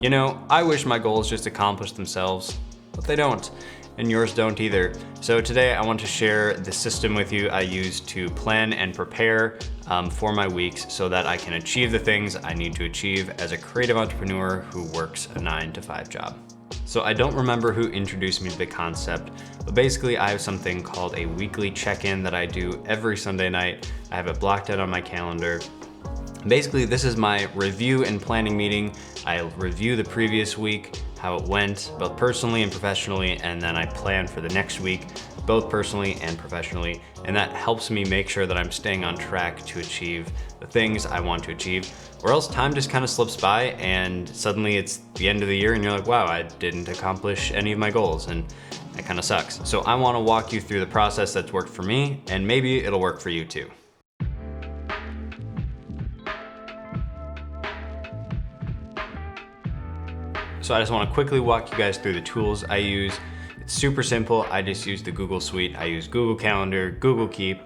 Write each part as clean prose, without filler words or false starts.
You know, I wish my goals just accomplished themselves, but they don't, and yours don't either. So today I want to share the system with you I use to plan and prepare for my weeks so that I can achieve the things I need to achieve as a creative entrepreneur who works a 9-to-5 job. So I don't remember who introduced me to the concept, but basically I have something called a weekly check-in that I do every Sunday night. I have it blocked out on my calendar. Basically, this is my review and planning meeting. I review the previous week, how it went, both personally and professionally, and then I plan for the next week, both personally and professionally. And that helps me make sure that I'm staying on track to achieve the things I want to achieve, or else time just kind of slips by and suddenly it's the end of the year and you're like, wow, I didn't accomplish any of my goals, and that kind of sucks. So I want to walk you through the process that's worked for me, and maybe it'll work for you too. So I just want to quickly walk you guys through the tools I use. It's super simple. I just use the Google Suite. I use Google Calendar, Google Keep,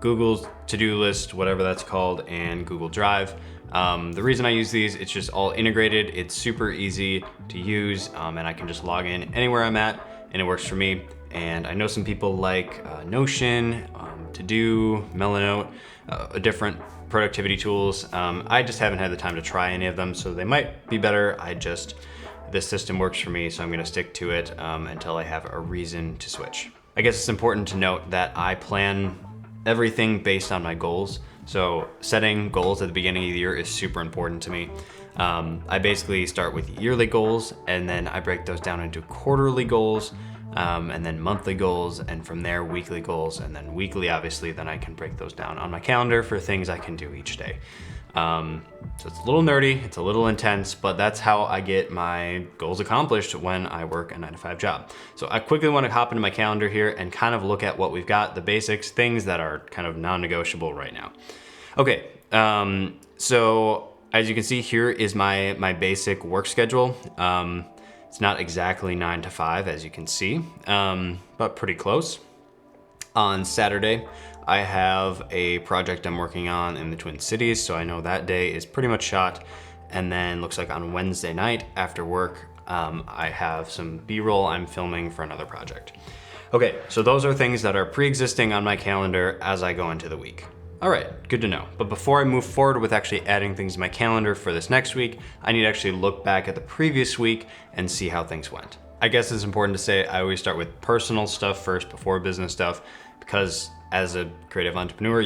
Google's to-do list, whatever that's called, and Google Drive. The reason I use these, it's just all integrated. It's super easy to use, and I can just log in anywhere I'm at, and it works for me. And I know some people like Notion, To-Do, Melanote, different productivity tools. I just haven't had the time to try any of them, so they might be better. This system works for me, so I'm gonna stick to it until I have a reason to switch. I guess it's important to note that I plan everything based on my goals. So setting goals at the beginning of the year is super important to me. I basically start with yearly goals, and then I break those down into quarterly goals, and then monthly goals, and from there weekly goals, and then weekly, obviously, then I can break those down on my calendar for things I can do each day. So it's a little nerdy, it's a little intense, but that's how I get my goals accomplished when I work a 9-to-5 job. So I quickly want to hop into my calendar here and kind of look at what we've got, the basics, things that are kind of non-negotiable right now. Okay, so as you can see, here is my basic work schedule. It's not exactly 9-to-5, as you can see, but pretty close. On Saturday, I have a project I'm working on in the Twin Cities, so I know that day is pretty much shot. And then looks like on Wednesday night after work, I have some B-roll I'm filming for another project. Okay, so those are things that are pre-existing on my calendar as I go into the week. All right, good to know. But before I move forward with actually adding things to my calendar for this next week, I need to actually look back at the previous week and see how things went. I guess it's important to say I always start with personal stuff first before business stuff, because as a creative entrepreneur,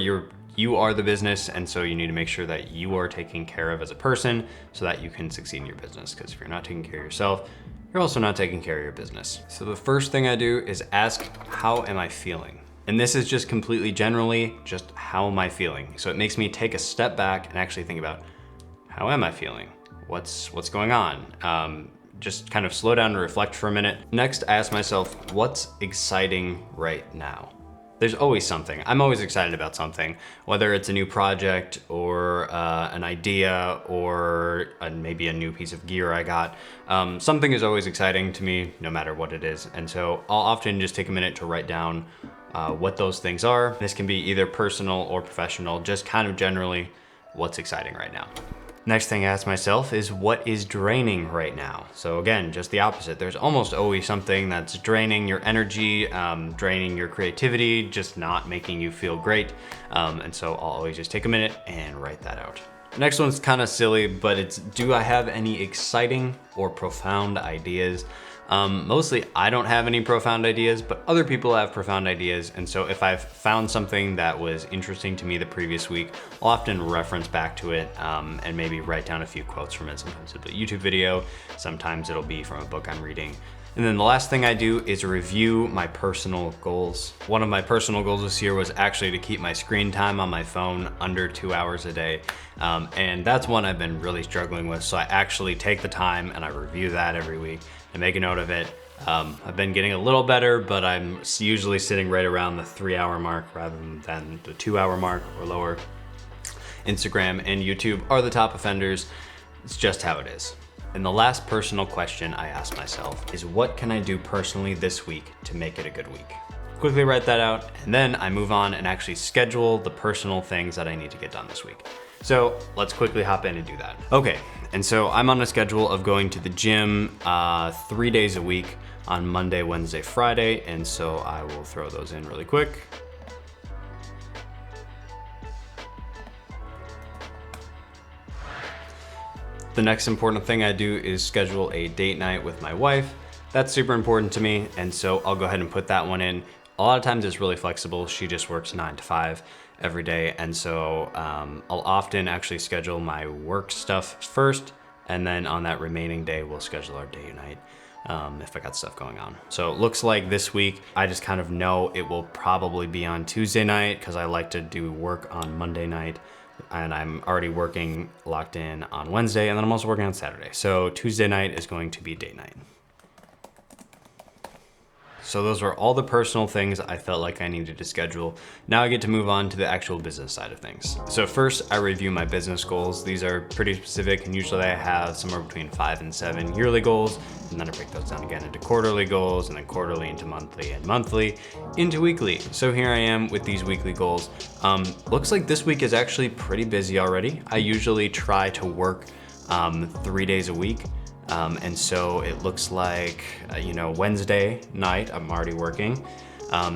you are the business, and so you need to make sure that you are taken care of as a person so that you can succeed in your business, because if you're not taking care of yourself, you're also not taking care of your business. So the first thing I do is ask, how am I feeling? And this is just completely generally, just how am I feeling? So it makes me take a step back and actually think about, how am I feeling? What's going on? Just kind of slow down and reflect for a minute. Next, I ask myself, what's exciting right now? There's always something. I'm always excited about something, whether it's a new project or an idea or maybe a new piece of gear I got. Something is always exciting to me, no matter what it is. And so I'll often just take a minute to write down what those things are. This can be either personal or professional, just kind of generally what's exciting right now. Next thing I ask myself is, what is draining right now? So again, just the opposite. There's almost always something that's draining your energy, draining your creativity, just not making you feel great. And so I'll always just take a minute and write that out. Next one's kind of silly, but it's, do I have any exciting or profound ideas? Mostly I don't have any profound ideas, but other people have profound ideas. And so if I've found something that was interesting to me the previous week, I'll often reference back to it and maybe write down a few quotes from it. Sometimes it'll be a YouTube video, sometimes it'll be from a book I'm reading. And then the last thing I do is review my personal goals. One of my personal goals this year was actually to keep my screen time on my phone under 2 hours a day. And that's one I've been really struggling with. So I actually take the time and I review that every week and make a note of it. I've been getting a little better, but I'm usually sitting right around the 3-hour mark rather than the 2-hour mark or lower. Instagram and YouTube are the top offenders. It's just how it is. And the last personal question I ask myself is, what can I do personally this week to make it a good week? Quickly write that out, and then I move on and actually schedule the personal things that I need to get done this week. So let's quickly hop in and do that. Okay, and so I'm on a schedule of going to the gym 3 days a week on Monday, Wednesday, Friday, and so I will throw those in really quick. The next important thing I do is schedule a date night with my wife. That's super important to me, and so I'll go ahead and put that one in. A lot of times it's really flexible. She just works 9 to 5 every day, and so I'll often actually schedule my work stuff first, and then on that remaining day, we'll schedule our date night if I got stuff going on. So it looks like this week, I just kind of know it will probably be on Tuesday night because I like to do work on Monday night, and I'm already working locked in on Wednesday, and then I'm also working on Saturday. So Tuesday night is going to be date night. So those were all the personal things I felt like I needed to schedule. Now I get to move on to the actual business side of things. So first I review my business goals. These are pretty specific, and usually I have somewhere between 5 and 7 yearly goals, and then I break those down again into quarterly goals, and then quarterly into monthly, and monthly into weekly. So here I am with these weekly goals. Looks like this week is actually pretty busy already. I usually try to work 3 days a week. And so it looks like, Wednesday night, I'm already working.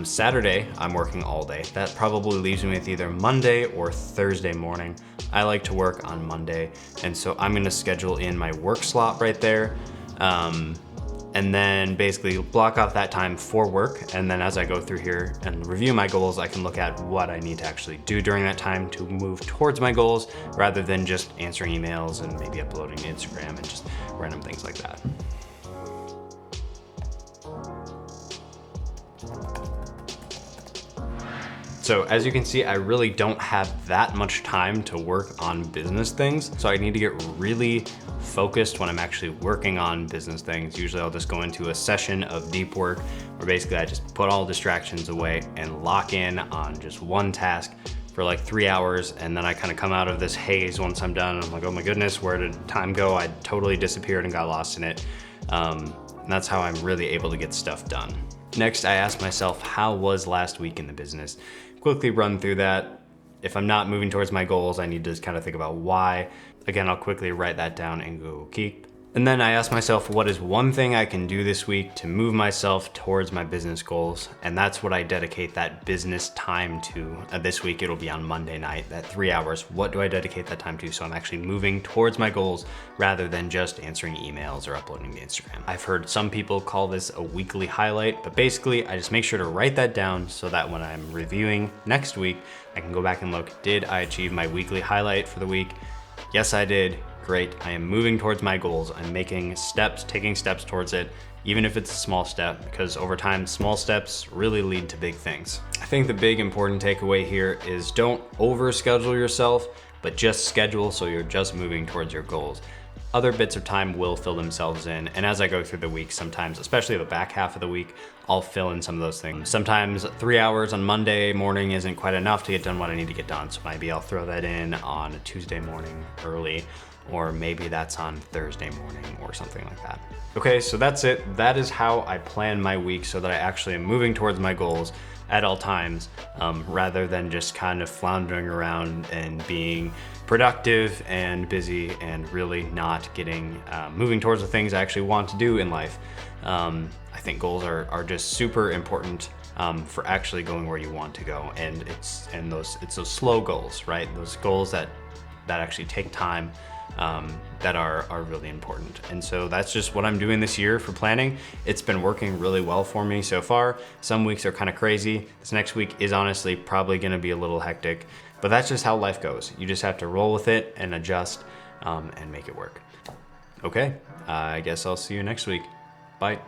Saturday, I'm working all day. That probably leaves me with either Monday or Thursday morning. I like to work on Monday. And so I'm gonna schedule in my work slot right there. And then basically block off that time for work. And then as I go through here and review my goals, I can look at what I need to actually do during that time to move towards my goals, rather than just answering emails and maybe uploading to Instagram and just random things like that. So as you can see, I really don't have that much time to work on business things. So I need to get really focused when I'm actually working on business things. Usually I'll just go into a session of deep work where basically I just put all distractions away and lock in on just one task for like 3 hours. And then I kind of come out of this haze once I'm done. I'm like, oh my goodness, where did time go? I totally disappeared and got lost in it. And that's how I'm really able to get stuff done. Next, I ask myself, how was last week in the business? Quickly run through that. If I'm not moving towards my goals, I need to kind of think about why. Again, I'll quickly write that down in Google Keep. And then I ask myself, what is one thing I can do this week to move myself towards my business goals? And that's what I dedicate that business time to. This week, it'll be on Monday night, that 3 hours. What do I dedicate that time to? So I'm actually moving towards my goals rather than just answering emails or uploading to Instagram. I've heard some people call this a weekly highlight, but basically I just make sure to write that down so that when I'm reviewing next week, I can go back and look, did I achieve my weekly highlight for the week? Yes, I did. Great. I am moving towards my goals. I'm making steps, taking steps towards it, even if it's a small step, because over time, small steps really lead to big things. I think the big important takeaway here is don't overschedule yourself, but just schedule so you're just moving towards your goals. Other bits of time will fill themselves in, and as I go through the week, sometimes, especially the back half of the week, I'll fill in some of those things. Sometimes 3 hours on Monday morning isn't quite enough to get done what I need to get done, so maybe I'll throw that in on a Tuesday morning early, or maybe that's on Thursday morning or something like that. Okay, so that's it. That is how I plan my week so that I actually am moving towards my goals at all times, rather than just kind of floundering around and being productive and busy and really not getting moving towards the things I actually want to do in life. I think goals are just super important for actually going where you want to go, and it's those slow goals, right? Those goals that actually take time, that are really important. And so that's just what I'm doing this year for planning. It's been working really well for me so far. Some weeks are kind of crazy. This next week is honestly probably gonna be a little hectic, but that's just how life goes. You just have to roll with it and adjust and make it work. Okay, I guess I'll see you next week. Bye.